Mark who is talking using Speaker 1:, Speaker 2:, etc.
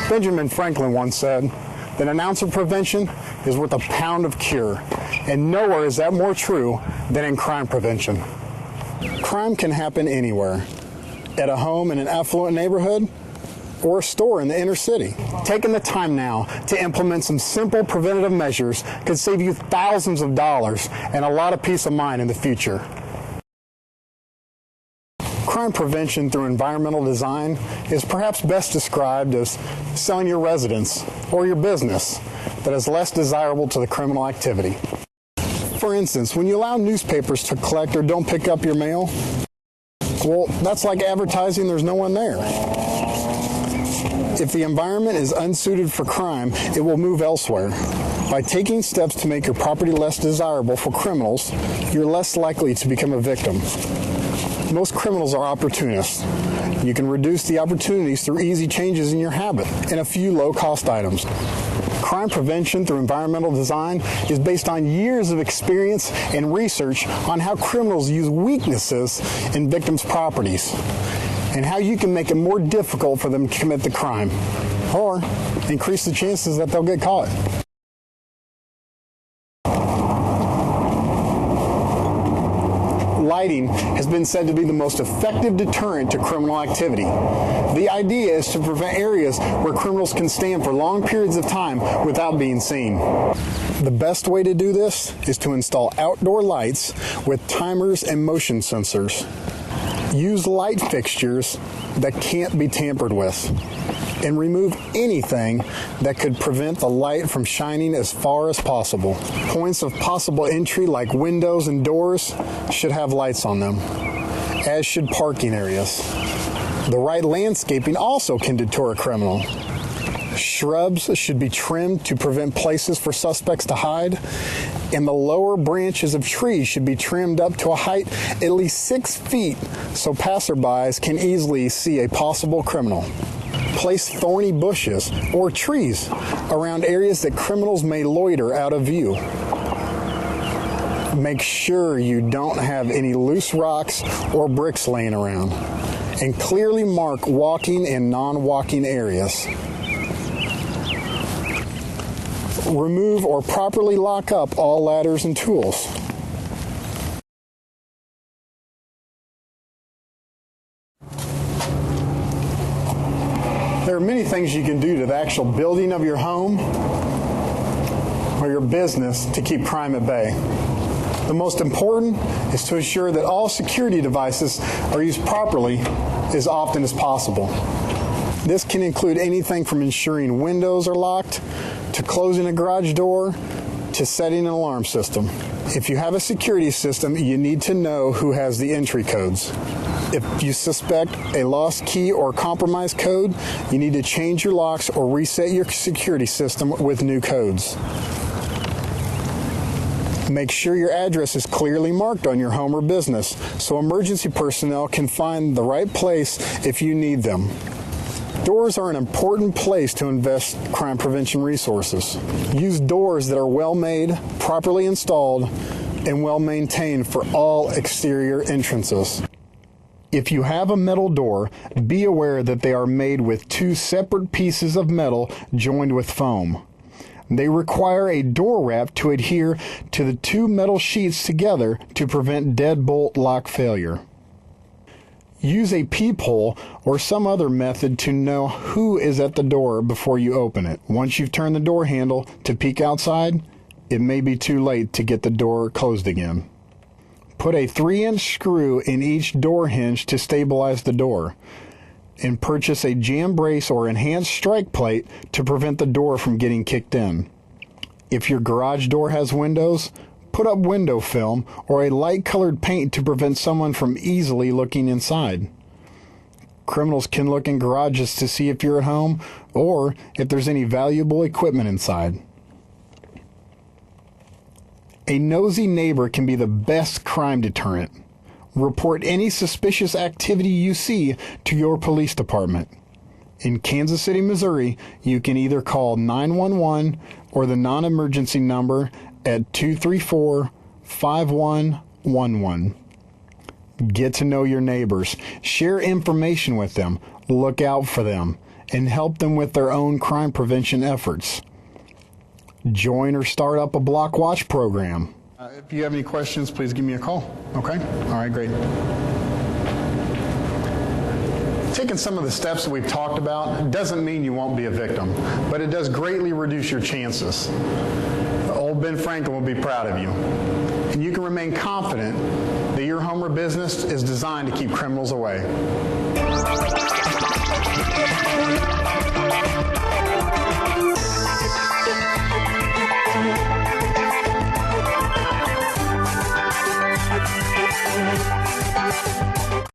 Speaker 1: Benjamin Franklin once said that an ounce of prevention is worth a pound of cure, and nowhere is that more true than in crime prevention. Crime can happen anywhere, at a home in an affluent neighborhood or a store in the inner city. Taking the time now to implement some simple preventative measures could save you thousands of dollars and a lot of peace of mind in the future. Crime prevention through environmental design is perhaps best described as selling your residence or your business that is less desirable to the criminal activity. For instance, when you allow newspapers to collect or don't pick up your mail, well, that's like advertising there's no one there. If the environment is unsuited for crime, it will move elsewhere. By taking steps to make your property less desirable for criminals, you're less likely to become a victim. Most criminals are opportunists. You can reduce the opportunities through easy changes in your habit and a few low-cost items. Crime prevention through environmental design is based on years of experience and research on how criminals use weaknesses in victims' properties and how you can make it more difficult for them to commit the crime or increase the chances that they'll get caught. Lighting has been said to be the most effective deterrent to criminal activity. The idea is to prevent areas where criminals can stand for long periods of time without being seen. The best way to do this is to install outdoor lights with timers and motion sensors. Use light fixtures that can't be tampered with, and remove anything that could prevent the light from shining as far as possible. Points of possible entry like windows and doors should have lights on them, as should parking areas. The right landscaping also can deter a criminal. Shrubs should be trimmed to prevent places for suspects to hide, and the lower branches of trees should be trimmed up to a height at least 6 feet so passerbys can easily see a possible criminal. Place thorny bushes or trees around areas that criminals may loiter out of view. Make sure you don't have any loose rocks or bricks laying around, and clearly mark walking and non-walking areas. Remove or properly lock up all ladders and tools. There are many things you can do to the actual building of your home or your business to keep crime at bay. The most important is to ensure that all security devices are used properly as often as possible. This can include anything from ensuring windows are locked, to closing a garage door, to setting an alarm system. If you have a security system, you need to know who has the entry codes. If you suspect a lost key or compromised code, you need to change your locks or reset your security system with new codes. Make sure your address is clearly marked on your home or business so emergency personnel can find the right place if you need them. Doors are an important place to invest crime prevention resources. Use doors that are well made, properly installed, and well maintained for all exterior entrances. If you have a metal door, be aware that they are made with 2 separate pieces of metal joined with foam. They require a door wrap to adhere to the 2 metal sheets together to prevent deadbolt lock failure. Use a peephole or some other method to know who is at the door before you open it. Once you've turned the door handle to peek outside, it may be too late to get the door closed again. Put a 3-inch screw in each door hinge to stabilize the door, and purchase a jam brace or enhanced strike plate to prevent the door from getting kicked in. If your garage door has windows, put up window film or a light-colored paint to prevent someone from easily looking inside. Criminals can look in garages to see if you're at home or if there's any valuable equipment inside. A nosy neighbor can be the best crime deterrent. Report any suspicious activity you see to your police department. In Kansas City, Missouri, you can either call 911 or the non-emergency number at 234-5111. Get to know your neighbors. Share information with them. Look out for them. and help them with their own crime prevention efforts. Join or start up a block watch program. If you have any questions, please give me a call. Okay? All right, great. Taking some of the steps that we've talked about doesn't mean you won't be a victim, but it does greatly reduce your chances. Old Ben Franklin will be proud of you. And you can remain confident that your home or business is designed to keep criminals away.